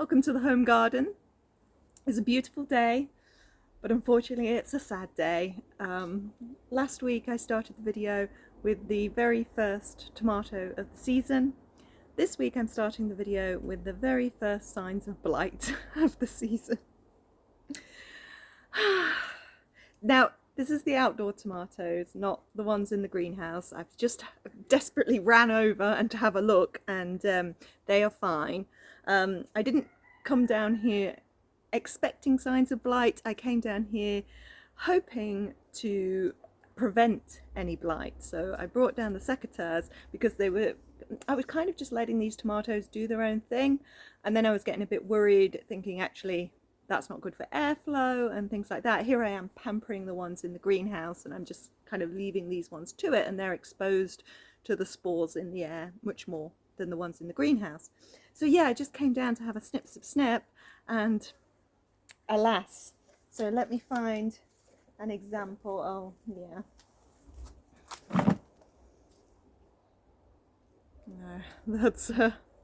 Welcome to the home garden. It's a beautiful day, but unfortunately it's a sad day. Last week I started the video with the very first tomato of the season. This week I'm starting the video with the very first signs of blight of the season. Now, this is the outdoor tomatoes, not the ones in the greenhouse. I've just desperately ran over and to have a look, and they are fine. I didn't come down here expecting signs of blight. I came down here hoping to prevent any blight. So I brought down the secateurs because I was kind of just letting these tomatoes do their own thing, and then I was getting a bit worried, thinking actually that's not good for airflow and things like that. Here I am pampering the ones in the greenhouse, and I'm just kind of leaving these ones to it, and they're exposed to the spores in the air much more than the ones in the greenhouse. So yeah, I just came down to have a snip, and alas. So let me find an example. Oh yeah. No, that's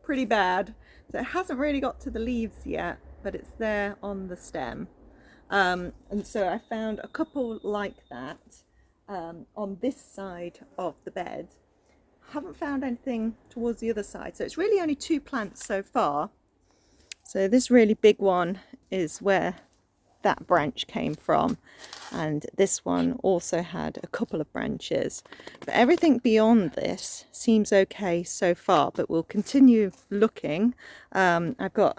pretty bad. So it hasn't really got to the leaves yet, but it's there on the stem. And so I found a couple like that on this side of the bed. Haven't found anything towards the other side. So it's really only 2 plants so far. So this really big one is where that branch came from, and this one also had a couple of branches, but everything beyond this seems okay so far, but we'll continue looking. I've got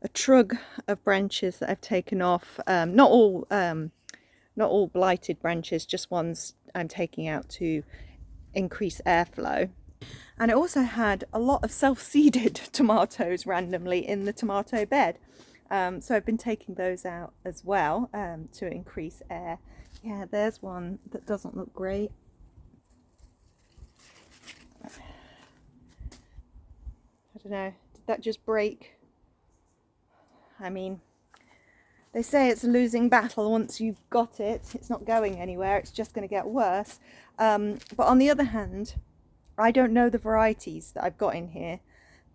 a trug of branches that I've taken off, not all blighted branches, just ones I'm taking out to increase airflow. And I also had a lot of self-seeded tomatoes randomly in the tomato bed. So I've been taking those out as well to increase air. Yeah, there's one that doesn't look great. I don't know, did that just break? I mean, they say it's a losing battle once you've got it. It's not going anywhere, it's just going to get worse. But on the other hand, I don't know the varieties that I've got in here,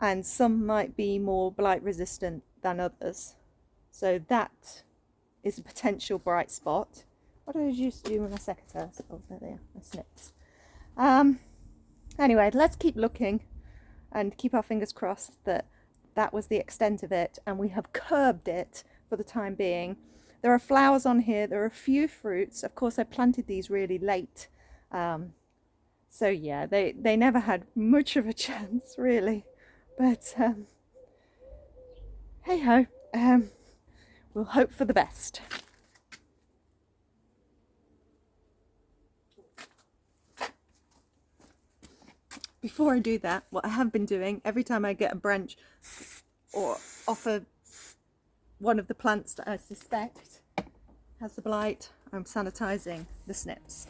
and some might be more blight resistant than others. So that is a potential bright spot. What did I just do with my secateurs? Oh, there they are, my snips. Anyway, let's keep looking and keep our fingers crossed that that was the extent of it, and we have curbed it for the time being. There are flowers on here, there are a few fruits. Of course, I planted these really late. So yeah, they never had much of a chance, really. But hey ho, we'll hope for the best. Before I do that, what I have been doing, every time I get a branch or off of one of the plants that I suspect has the blight, I'm sanitizing the snips.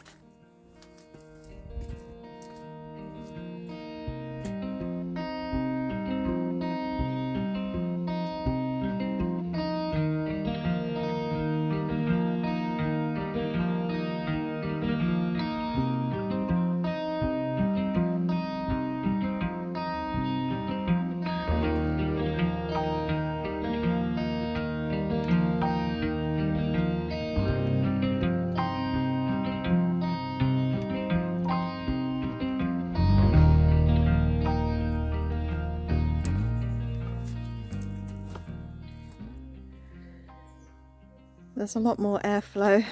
There's a lot more airflow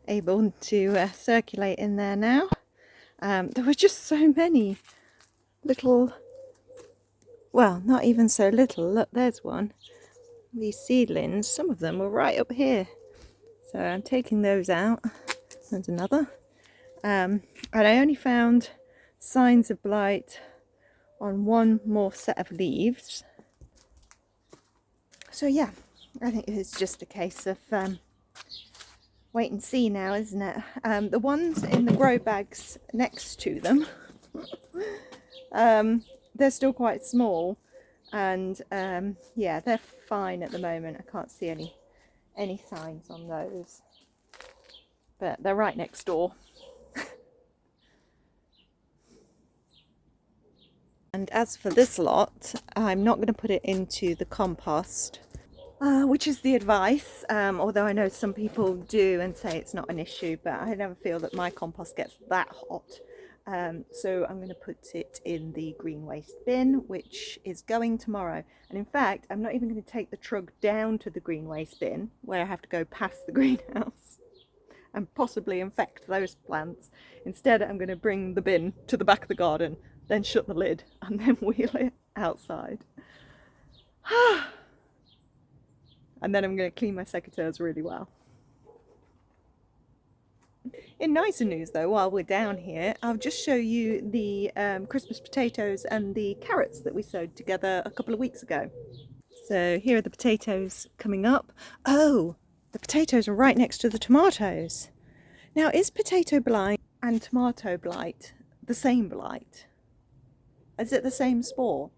able to circulate in there now. There were just so many little, well, not even so little. Look, there's one. These seedlings, some of them were right up here. So I'm taking those out. There's another. And I only found signs of blight on one more set of leaves. So yeah, I think it's just a case of wait and see now, isn't it? The ones in the grow bags next to them, they're still quite small, and yeah, they're fine at the moment. I can't see any signs on those, but they're right next door. And as for this lot, I'm not going to put it into the compost, which is the advice, although I know some people do and say it's not an issue, but I never feel that my compost gets that hot. So I'm going to put it in the green waste bin, which is going tomorrow. And in fact, I'm not even going to take the truck down to the green waste bin, where I have to go past the greenhouse and possibly infect those plants. Instead, I'm going to bring the bin to the back of the garden, then shut the lid and then wheel it outside. And then I'm going to clean my secateurs really well. In nicer news though, while we're down here, I'll just show you the Christmas potatoes and the carrots that we sowed together a couple of weeks ago. So here are the potatoes coming up. Oh, the potatoes are right next to the tomatoes. Now, is potato blight and tomato blight the same blight? Is it the same spore?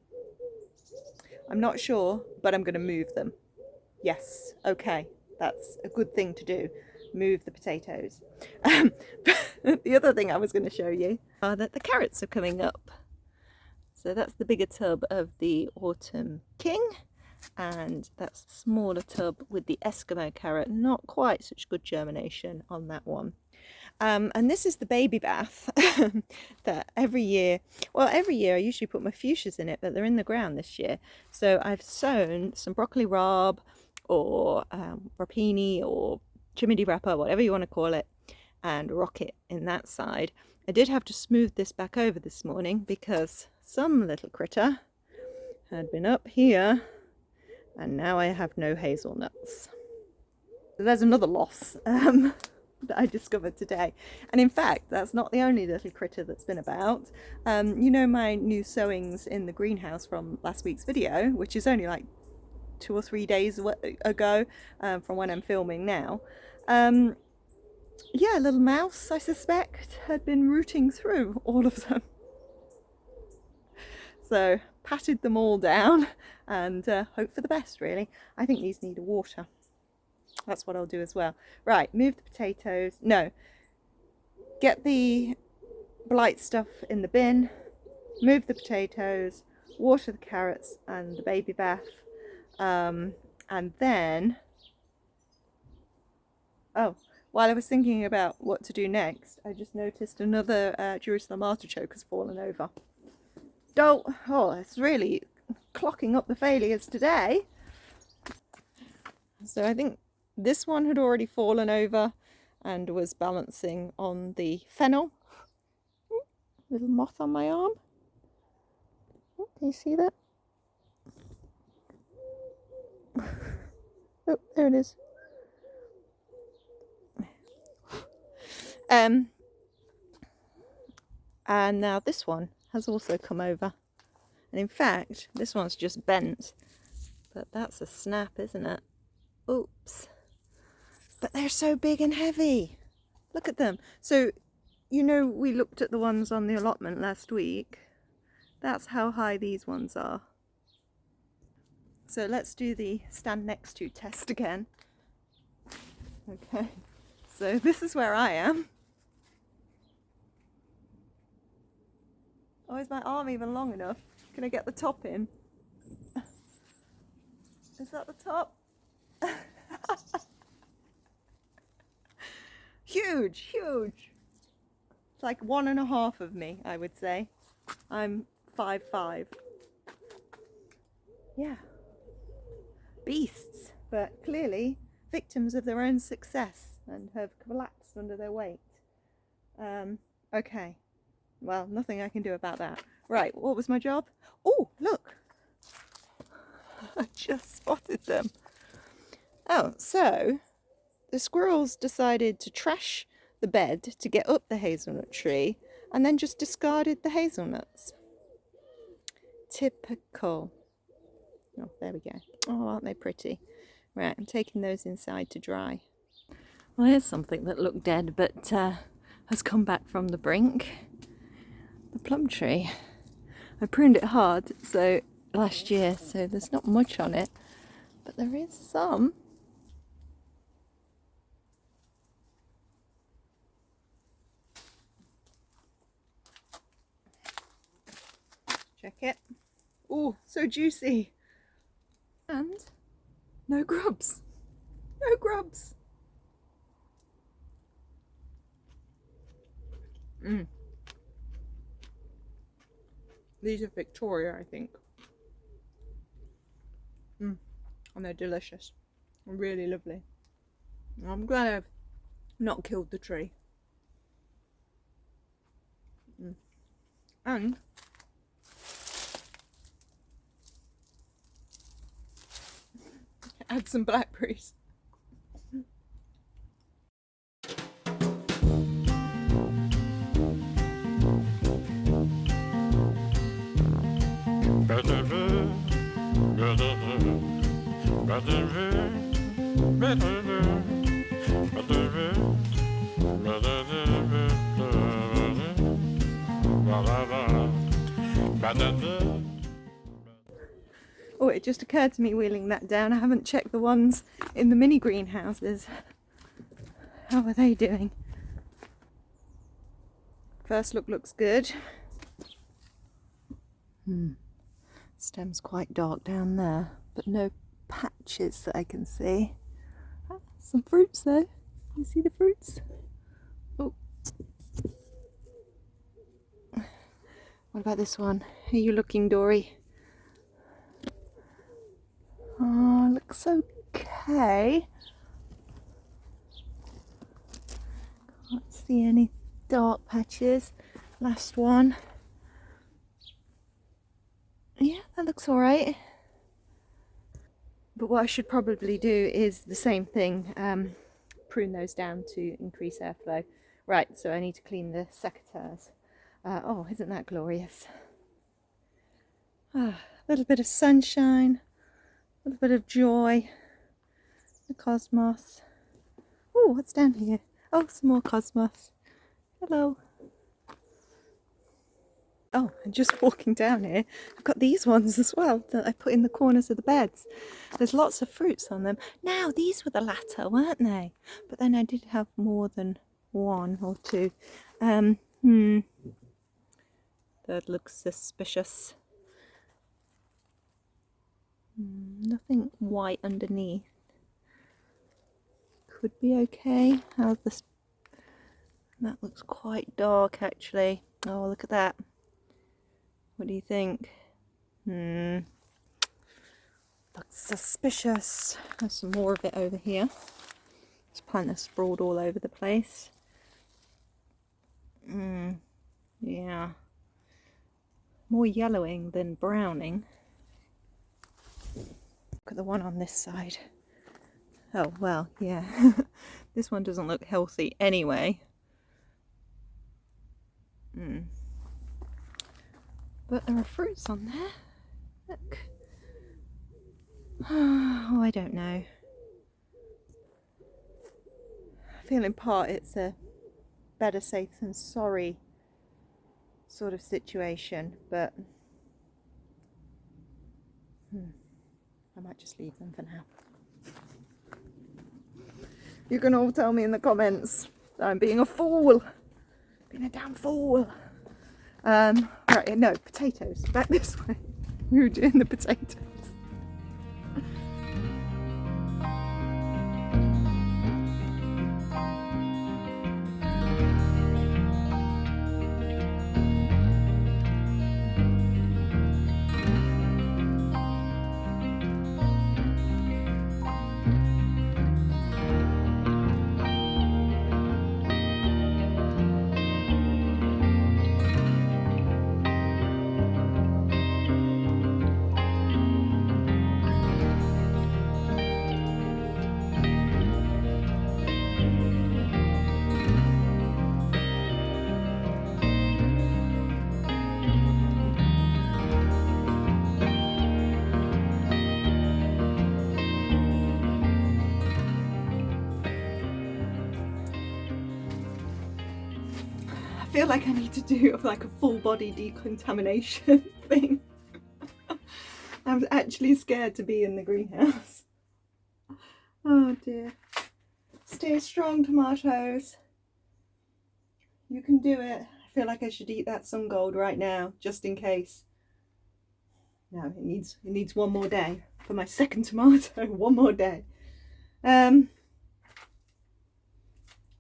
I'm not sure, but I'm going to move them. Yes, okay, that's a good thing to do. Move the potatoes. The other thing I was going to show you are that the carrots are coming up. So that's the bigger tub of the Autumn King, and that's the smaller tub with the Eskimo carrot. Not quite such good germination on that one. And this is the baby bath that every year I usually put my fuchsias in it, but they're in the ground this year. So I've sown some broccoli rabe or rapini or chimney wrapper, whatever you want to call it, and rocket in that side. I did have to smooth this back over this morning because some little critter had been up here and now I have no hazelnuts. So there's another loss that I discovered today. And in fact, that's not the only little critter that's been about. You know my new sowings in the greenhouse from last week's video, which is only like 2 or 3 days ago from when I'm filming now. Yeah, a little mouse, I suspect, had been rooting through all of them. So patted them all down and hope for the best, really. I think these need water. That's what I'll do as well. Right, move the potatoes. No, get the blight stuff in the bin, move the potatoes, water the carrots and the baby bath, and then, oh, while I was thinking about what to do next, I just noticed another Jerusalem artichoke has fallen over. Oh, it's really clocking up the failures today. So I think this one had already fallen over and was balancing on the fennel. Ooh, little moth on my arm. Oh, can you see that? Oh, there it is. And now this one has also come over. And in fact, this one's just bent. But that's a snap, isn't it? Oops. But they're so big and heavy. Look at them. So, you know, we looked at the ones on the allotment last week. That's how high these ones are. So let's do the stand next to test again. Okay. So this is where I am. Oh, is my arm even long enough? Can I get the top in? Is that the top? Huge, huge. It's like 1.5 of me, I would say. I'm 5'5". Yeah. Beasts, but clearly victims of their own success and have collapsed under their weight. Okay. Well, nothing I can do about that. Right, what was my job? Oh, look. I just spotted them. Oh, so the squirrels decided to trash the bed to get up the hazelnut tree and then just discarded the hazelnuts. Typical. Oh, there we go. Oh, aren't they pretty? Right, I'm taking those inside to dry. Well, here's something that looked dead but has come back from the brink. The plum tree. I pruned it hard last year, so there's not much on it, but there is some. Check it. so juicy. And no grubs. No grubs. These are Victoria, I think. And they're delicious. Really lovely. I'm glad I've not killed the tree. And add some blackberries. Oh, it just occurred to me wheeling that down, I haven't checked the ones in the mini greenhouses. How are they doing? First look looks good. Stem's quite dark down there, but no patches that I can see. Some fruits though. You see the fruits? Oh. What about this one? Are you looking, Dory? Oh, looks okay. Can't see any dark patches. Last one. Yeah, that looks alright. But what I should probably do is the same thing, prune those down to increase airflow. Right, so I need to clean the secateurs. Oh, isn't that glorious? A little bit of sunshine, a little bit of joy, the cosmos. Oh, what's down here? Oh, some more cosmos. Hello. Oh, and just walking down here, I've got these ones as well that I put in the corners of the beds. There's lots of fruits on them. Now, these were the latter, weren't they? But then I did have more than one or two. That looks suspicious. Nothing white underneath. Could be okay. How's this? That looks quite dark actually. Oh, look at that. What do you think? Looks suspicious. There's some more of it over here. This plant is sprawled all over the place. Yeah. More yellowing than browning. Look at the one on this side. Oh, well, yeah. This one doesn't look healthy anyway. But there are fruits on there. Look. Oh, I don't know. I feel in part it's a better safe than sorry sort of situation, but I might just leave them for now. You can all tell me in the comments that I'm being a fool. Being a damn fool. Right, no, potatoes. Back this way. We were doing the potatoes. I feel like I need to do like a full body decontamination thing. I'm actually scared to be in the greenhouse. Oh dear. Stay strong, tomatoes. You can do it. I feel like I should eat that sun gold right now, just in case. No, it needs one more day for my second tomato. One more day.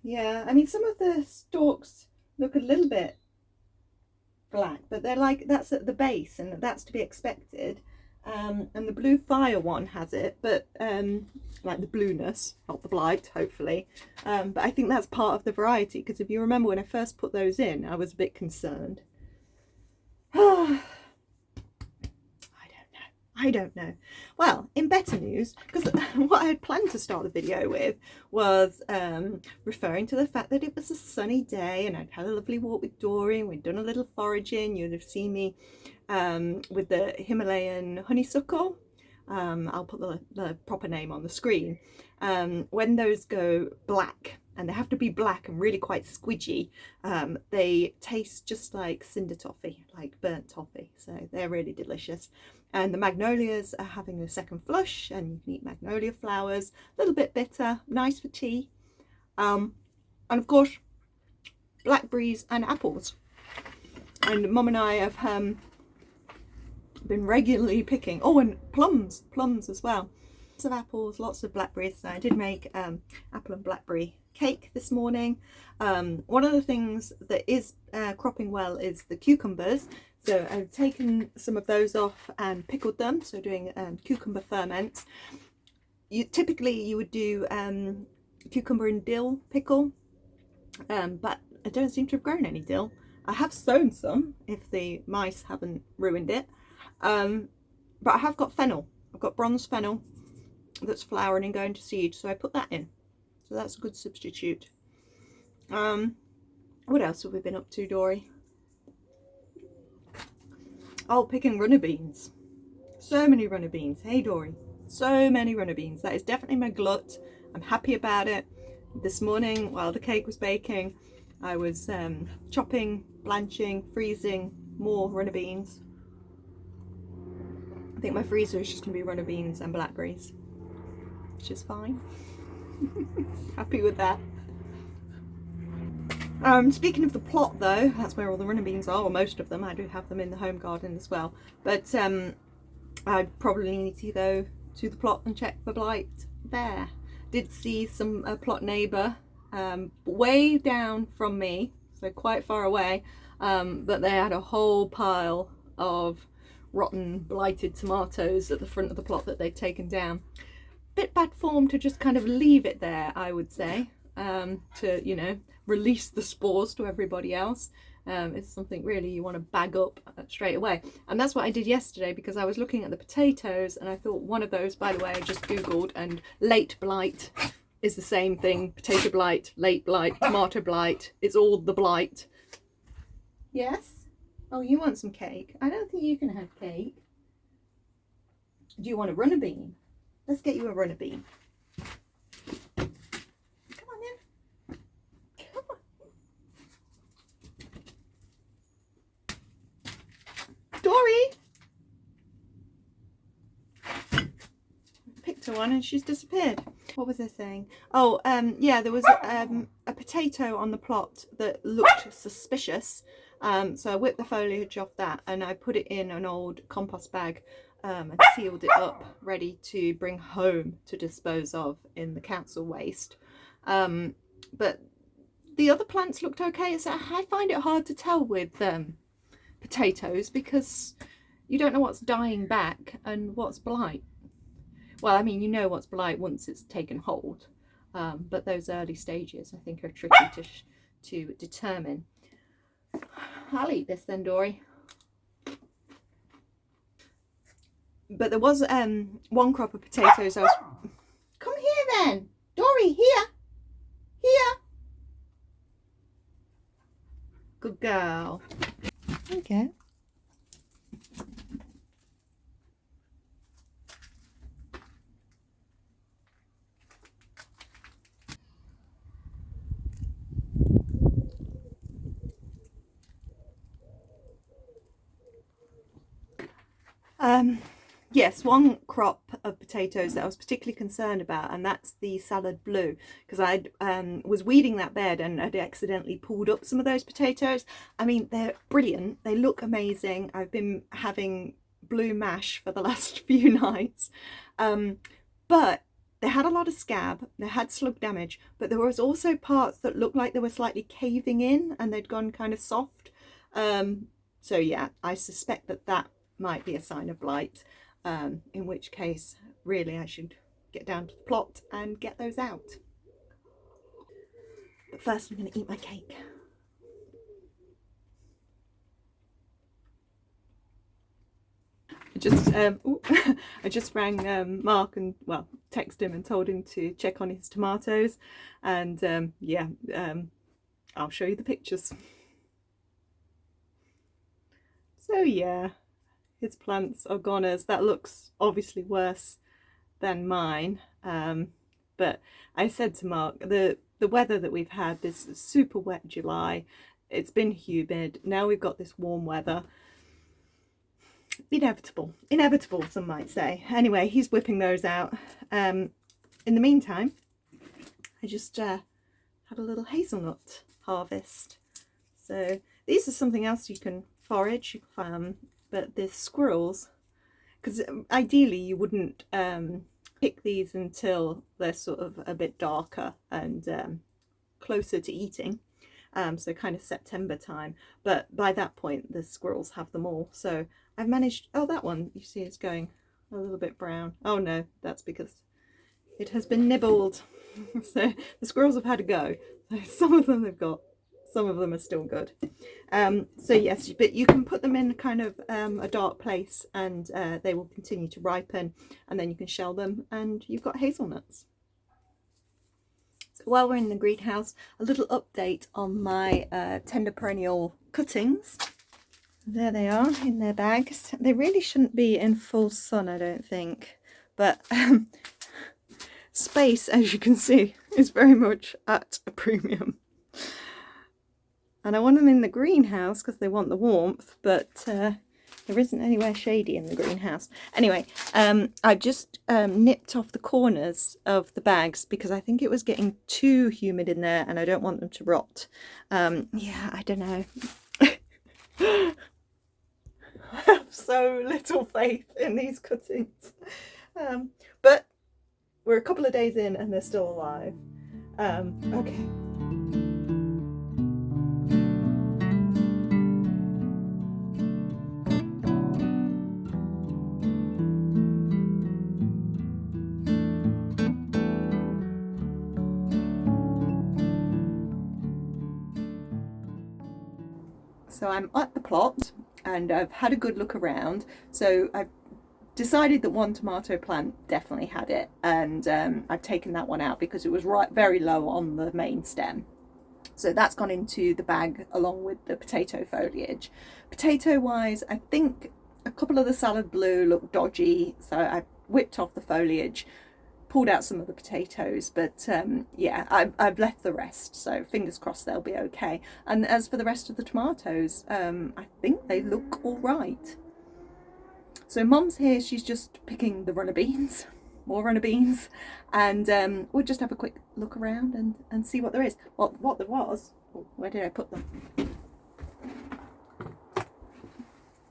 Yeah, I mean, some of the stalks look a little bit black, but they're like, that's at the base and that's to be expected. And the blue fire one has it, but like the blueness, not the blight, hopefully. But I think that's part of the variety, because if you remember when I first put those in, I was a bit concerned. I don't know. Well, in better news, because what I had planned to start the video with was referring to the fact that it was a sunny day and I'd had a lovely walk with Dory and we'd done a little foraging. You'd have seen me with the Himalayan honeysuckle. I'll put the proper name on the screen. When those go black, and they have to be black and really quite squidgy, they taste just like cinder toffee, like burnt toffee. So they're really delicious. And the magnolias are having a second flush, and you can eat magnolia flowers, a little bit bitter, nice for tea. And of course, blackberries and apples. And Mum and I have been regularly picking, oh, and plums as well. Lots of apples, lots of blackberries. So I did make apple and blackberry cake this morning. One of the things that is cropping well is the cucumbers. So I've taken some of those off and pickled them, so doing cucumber ferment. Typically you would do cucumber and dill pickle, but I don't seem to have grown any dill. I have sown some if the mice haven't ruined it, but I have got fennel. I've got bronze fennel that's flowering and going to seed, so I put that in, so that's a good substitute. What else have we been up to, Dory? Oh, picking runner beans. So many runner beans. Hey Dory, so many runner beans. That is definitely my glut. I'm happy about it. This morning while the cake was baking, I was chopping, blanching, freezing more runner beans. I think my freezer is just going to be runner beans and blackberries, which is fine. Happy with that. Speaking of the plot though, that's where all the runner beans are, or most of them. I do have them in the home garden as well, but I probably need to go to the plot and check for blight there. Did see some plot neighbour way down from me, so quite far away, but they had a whole pile of rotten blighted tomatoes at the front of the plot that they'd taken down. Bit bad form to just kind of leave it there, I would say, to, you know, release the spores to everybody else. It's something really you want to bag up straight away, and that's what I did yesterday, because I was looking at the potatoes and I thought one of those, by the way, I just googled, and late blight is the same thing. Potato blight, late blight, tomato blight, it's all the blight. Yes? Oh, you want some cake? I don't think you can have cake. Do you want a runner bean? Let's get you a runner bean. Dory! Picked her one and she's disappeared. What was I saying? Oh, yeah, there was a potato on the plot that looked suspicious. So I whipped the foliage off that and I put it in an old compost bag and sealed it up, ready to bring home to dispose of in the council waste. But the other plants looked okay. So I find it hard to tell with potatoes, because you don't know what's dying back and what's blight. Well, I mean, you know what's blight once it's taken hold, but those early stages I think are tricky to determine. I'll eat this then, Dory. But there was one crop of potatoes I was... Come here then, Dory, here. Good girl. Okay. Yes, one crop of potatoes that I was particularly concerned about, and that's the salad blue, because I was weeding that bed and I'd accidentally pulled up some of those potatoes. I mean, they're brilliant, they look amazing. I've been having blue mash for the last few nights. But they had a lot of scab, they had slug damage, but there was also parts that looked like they were slightly caving in and they'd gone kind of soft. So yeah, I suspect that that might be a sign of blight, in which case really I should get down to the plot and get those out. But first I'm going to eat my cake. I just rang Mark and, well, texted him and told him to check on his tomatoes, and yeah, I'll show you the pictures. So yeah, his plants are goners. That looks obviously worse than mine, but I said to Mark, the weather that we've had, this super wet July, it's been humid, now we've got this warm weather. Inevitable, some might say. Anyway, he's whipping those out. In the meantime, I just had a little hazelnut harvest. So these are something else you can forage, but the squirrels, because ideally you wouldn't pick these until they're sort of a bit darker and closer to eating. So kind of September time, but by that point the squirrels have them all. So I've managed, oh, that one you see is going a little bit brown. Oh no, that's because it has been nibbled. So the squirrels have had a go. So some of them they've got, some of them are still good. So yes, but you can put them in kind of a dark place and they will continue to ripen, and then you can shell them and you've got hazelnuts. So while we're in the greenhouse, a little update on my tender perennial cuttings. There they are in their bags. They really shouldn't be in full sun, I don't think, but space, as you can see, is very much at a premium. And I want them in the greenhouse because they want the warmth, but there isn't anywhere shady in the greenhouse. Anyway, I've just nipped off the corners of the bags because I think it was getting too humid in there and I don't want them to rot. Yeah, I don't know. I have so little faith in these cuttings. But we're a couple of days in and they're still alive. Okay. So I'm at the plot and I've had a good look around. So I've decided that one tomato plant definitely had it, and I've taken that one out because it was very low on the main stem. So that's gone into the bag along with the potato foliage. Potato wise, I think a couple of the salad blue look dodgy, so I whipped off the foliage, pulled out some of the potatoes, but yeah, I've left the rest, so fingers crossed they'll be okay. And as for the rest of the tomatoes, I think they look all right. So Mom's here, she's just picking the runner beans, more runner beans, and we'll just have a quick look around and see what there is. Well, what there was, oh, where did I put them?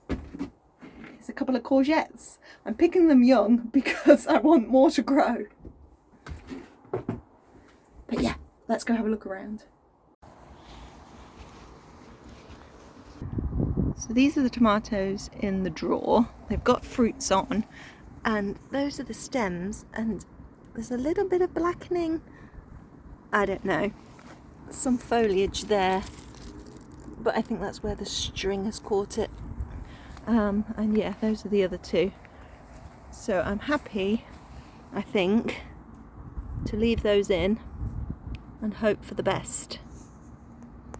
There's a couple of courgettes. I'm picking them young because I want more to grow. But yeah, let's go have a look around. So these are the tomatoes in the drawer. They've got fruits on, and those are the stems, and there's a little bit of blackening. I don't know, some foliage there, but I think that's where the string has caught it. And yeah, those are the other two. So I'm happy, I think, to leave those in and hope for the best.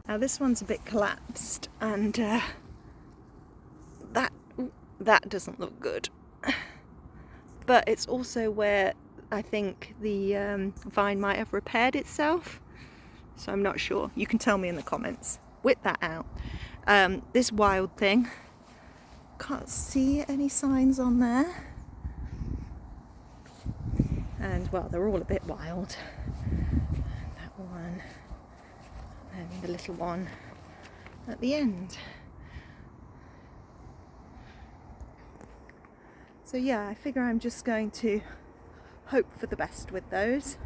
Now this one's a bit collapsed, and that doesn't look good. But it's also where I think the vine might have repaired itself, so I'm not sure. You can tell me in the comments. Whip that out. This wild thing, can't see any signs on there, and well, they're all a bit wild. That one, and the little one at the end. So yeah, I figure I'm just going to hope for the best with those.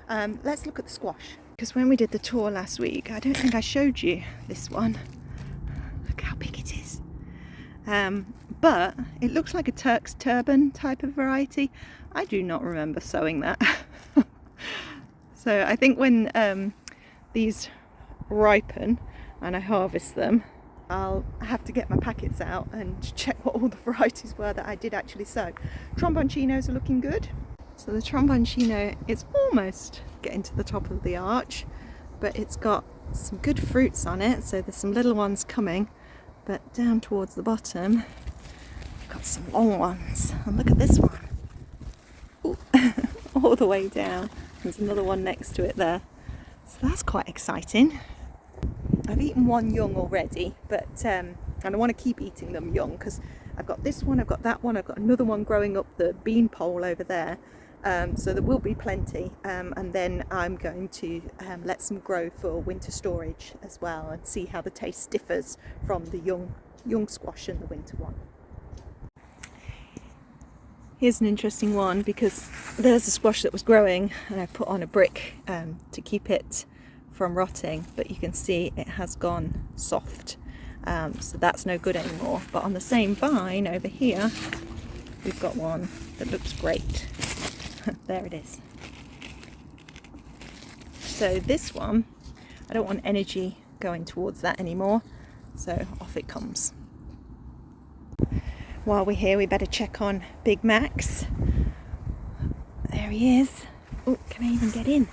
Let's look at the squash. Because when we did the tour last week, I don't think I showed you this one. Look how big it is. But it looks like a Turk's turban type of variety. I do not remember sowing that. So I think when these ripen and I harvest them, I'll have to get my packets out and check what all the varieties were that I did actually sow. Tromboncinos are looking good. So the tromboncino is almost getting to the top of the arch, but it's got some good fruits on it. So there's some little ones coming, but down towards the bottom, we've got some long ones. And look at this one. Ooh, all the way down. There's another one next to it there. So that's quite exciting. I've eaten one young already, but and I want to keep eating them young because I've got this one, I've got that one, I've got another one growing up the bean pole over there. So there will be plenty, and then I'm going to let some grow for winter storage as well and see how the taste differs from the young squash and the winter one. Here's an interesting one because there's a squash that was growing and I put on a brick to keep it from rotting, but you can see it has gone soft, so that's no good anymore. But on the same vine over here we've got one that looks great. There it is. So this one, I don't want energy going towards that anymore, so off it comes. While we're here, we better check on Big Max. There he is. Oh, can I even get in?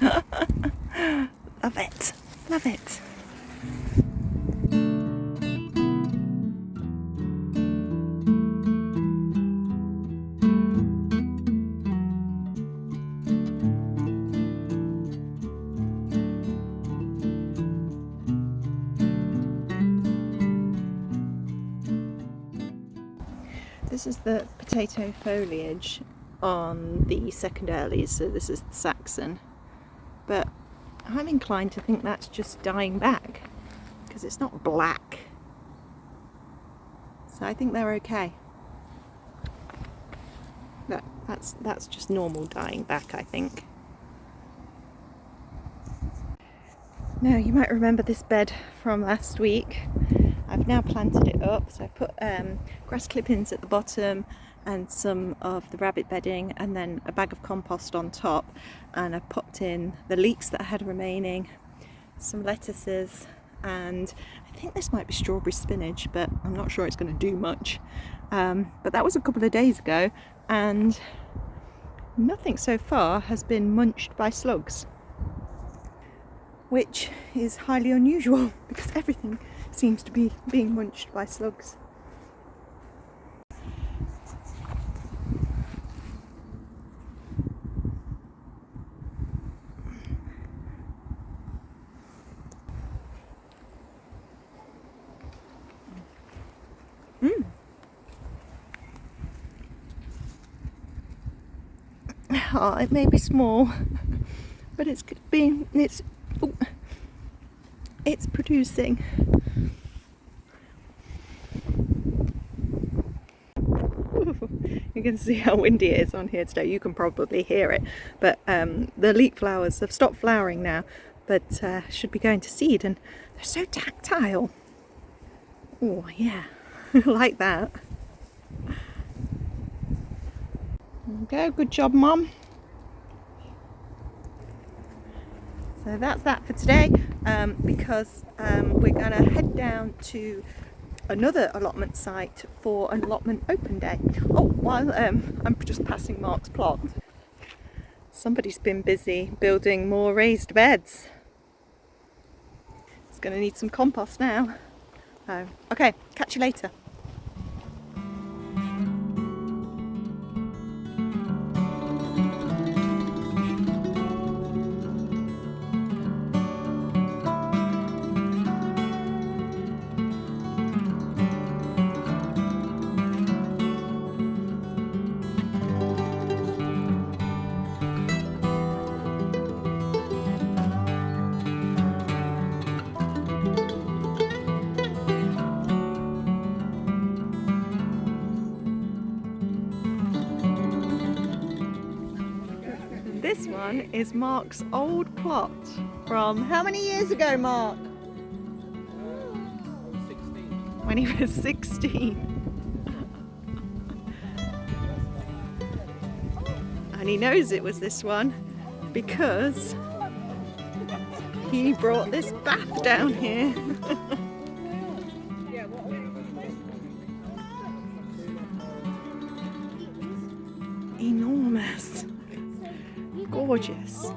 There we go. Love it, love it. This is the potato foliage on the second earlies, so this is the Saxon. But I'm inclined to think that's just dying back because it's not black. So I think they're okay. That's just normal dying back, I think. Now you might remember this bed from last week. I've now planted it up, so I put grass clippings at the bottom and some of the rabbit bedding and then a bag of compost on top, and I popped in the leeks that I had remaining, some lettuces, and I think this might be strawberry spinach, but I'm not sure it's going to do much. But that was a couple of days ago and nothing so far has been munched by slugs, which is highly unusual because everything seems to be being munched by slugs. Oh, it may be small, but it's producing. You can see how windy it is on here today. You can probably hear it, but the leek flowers have stopped flowering now, but should be going to seed, and they're so tactile. Oh yeah, like that. There we go, good job, Mum. So that's that for today, because we're going to head down to another allotment site for an allotment open day. Oh, while I'm just passing Mark's plot, somebody's been busy building more raised beds. It's going to need some compost now. Okay, catch you later. this one is Mark's old plot from how many years ago, Mark? 16. When he was 16. And he knows it was this one because he brought this bath down here. Enormous. Gorgeous.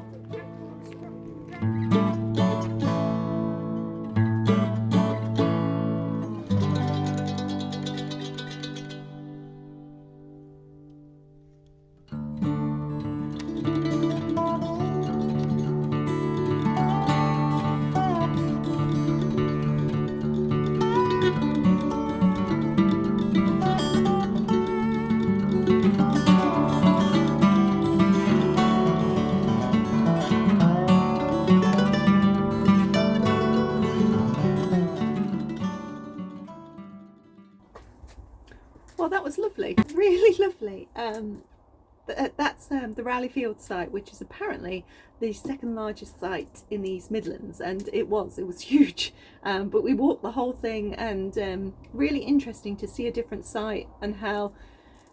Well, that was lovely, really lovely. That's the Raleigh Field site, which is apparently the second largest site in the East Midlands, and it was huge. But we walked the whole thing, and really interesting to see a different site and how,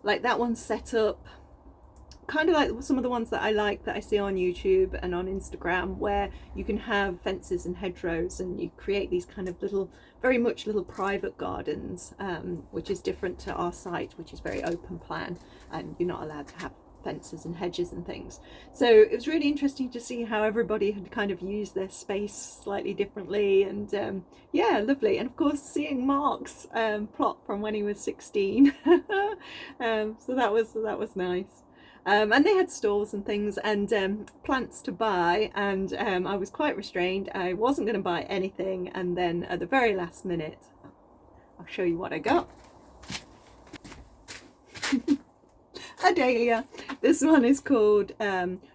like, that one's set up kind of like some of the ones that I like that I see on YouTube and on Instagram, where you can have fences and hedgerows and you create these kind of little, very much little private gardens, which is different to our site, which is very open plan and you're not allowed to have fences and hedges and things. So it was really interesting to see how everybody had kind of used their space slightly differently, and yeah, lovely. And of course seeing Mark's plot from when he was 16. So that was nice. And they had stalls and things and plants to buy, and I was quite restrained. I wasn't going to buy anything, and then at the very last minute, I'll show you what I got. A dahlia. This one is called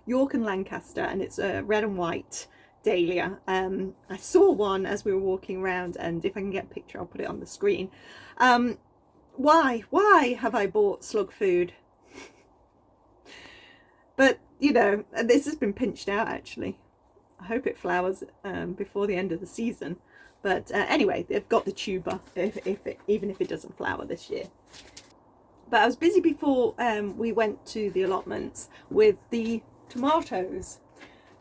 York and Lancaster, and it's a red and white dahlia. I saw one as we were walking around, and if I can get a picture I'll put it on the screen. Why have I bought slug food? But you know, this has been pinched out actually. I hope it flowers before the end of the season. But anyway, they've got the tuber even if it doesn't flower this year. But I was busy before we went to the allotments with the tomatoes.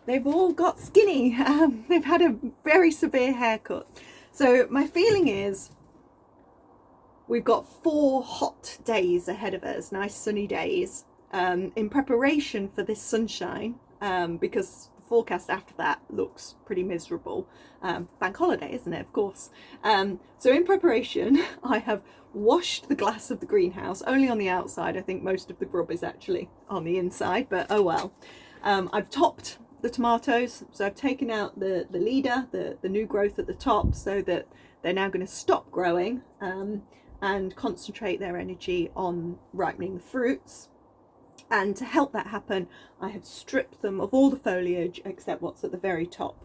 They've all got skinny. They've had a very severe haircut. So my feeling is we've got 4 hot days ahead of us, nice sunny days, in preparation for this sunshine, because the forecast after that looks pretty miserable. Bank holiday, isn't it? Of course. So in preparation, I have washed the glass of the greenhouse, only on the outside. I think most of the grub is actually on the inside, but oh well. I've topped the tomatoes, so I've taken out the leader, the new growth at the top, so that they're now going to stop growing and concentrate their energy on ripening the fruits. And to help that happen, I have stripped them of all the foliage except what's at the very top.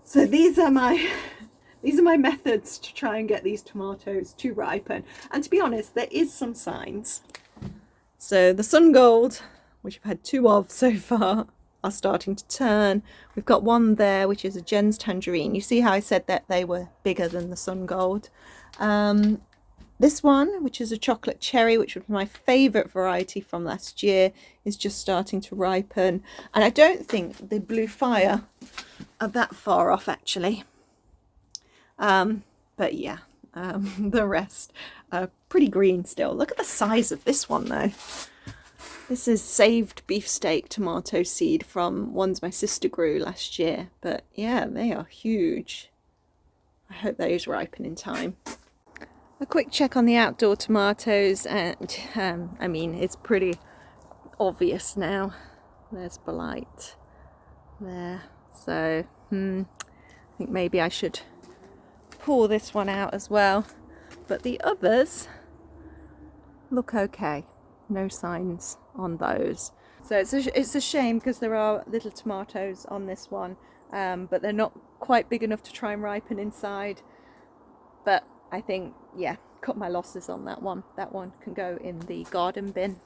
So these are my methods to try and get these tomatoes to ripen. And to be honest, there is some signs. So the sun gold, which I've had 2 of so far, are starting to turn. We've got one there, which is a Jen's tangerine. You see how I said that they were bigger than the sun gold. This one, which is a chocolate cherry, which was my favourite variety from last year, is just starting to ripen. And I don't think the blue fire are that far off actually. But yeah, the rest are pretty green still. Look at the size of this one though. This is saved beefsteak tomato seed from ones my sister grew last year. But yeah, they are huge. I hope those ripen in time. A quick check on the outdoor tomatoes, and I mean, it's pretty obvious now. There's blight there. So I think maybe I should pull this one out as well. But the others look okay. No signs on those. So it's a shame because there are little tomatoes on this one, but they're not quite big enough to try and ripen inside. But I think, yeah, cut my losses on that one. That one can go in the garden bin.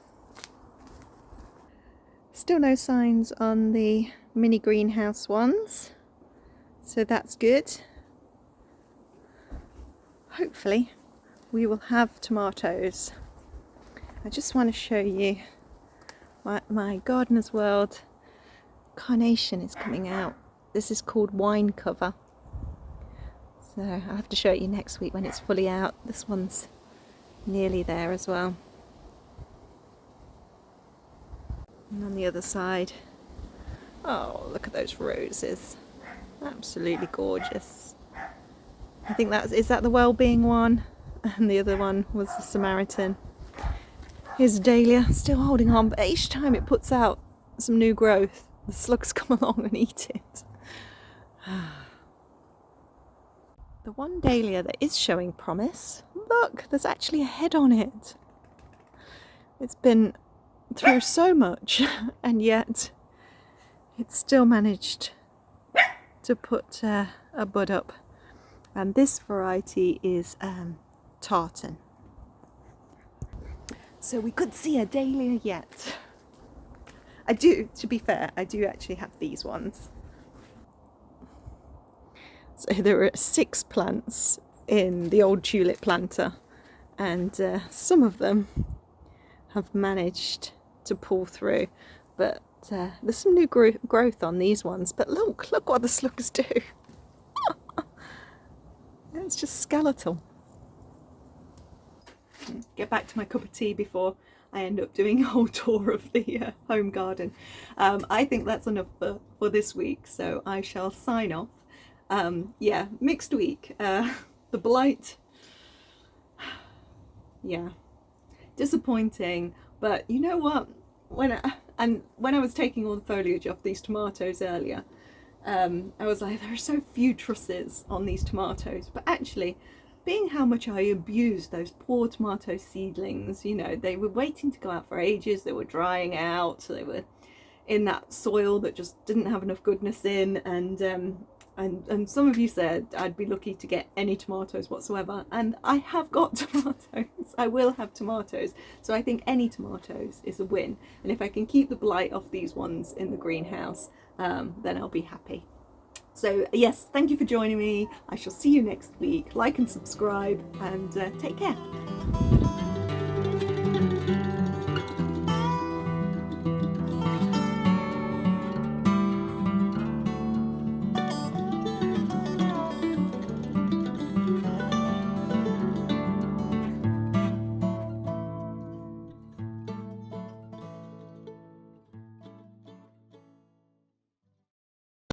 Still no signs on the mini greenhouse ones, so that's good. Hopefully we will have tomatoes. I just want to show you my Gardener's World carnation is coming out. This is called wine cover. So I'll have to show it you next week when it's fully out. This one's nearly there as well. And on the other side, oh, look at those roses. Absolutely gorgeous. I think is that the Wellbeing one? And the other one was the Samaritan. Here's a dahlia, still holding on, but each time it puts out some new growth, the slugs come along and eat it. The one dahlia that is showing promise, look, there's actually a head on it. It's been through so much, and yet it's still managed to put a bud up. And this variety is tartan. So we could see a dahlia yet. I do, to be fair, I do actually have these ones. So there are 6 plants in the old tulip planter, and some of them have managed to pull through, but there's some new growth on these ones. But look what the slugs do. It's just skeletal. Get back to my cup of tea before I end up doing a whole tour of the home garden. I think that's enough for this week, so I shall sign off. Yeah, mixed week. The blight, yeah, disappointing, but you know what, when I was taking all the foliage off these tomatoes earlier, I was like, there are so few trusses on these tomatoes, but actually, being how much I abused those poor tomato seedlings, you know, they were waiting to go out for ages, they were drying out, so they were in that soil that just didn't have enough goodness in, and some of you said I'd be lucky to get any tomatoes whatsoever, and I have got tomatoes. I will have tomatoes, so I think any tomatoes is a win, and if I can keep the blight off these ones in the greenhouse, then I'll be happy. So yes, thank you for joining me. I shall see you next week. Like and subscribe, and take care.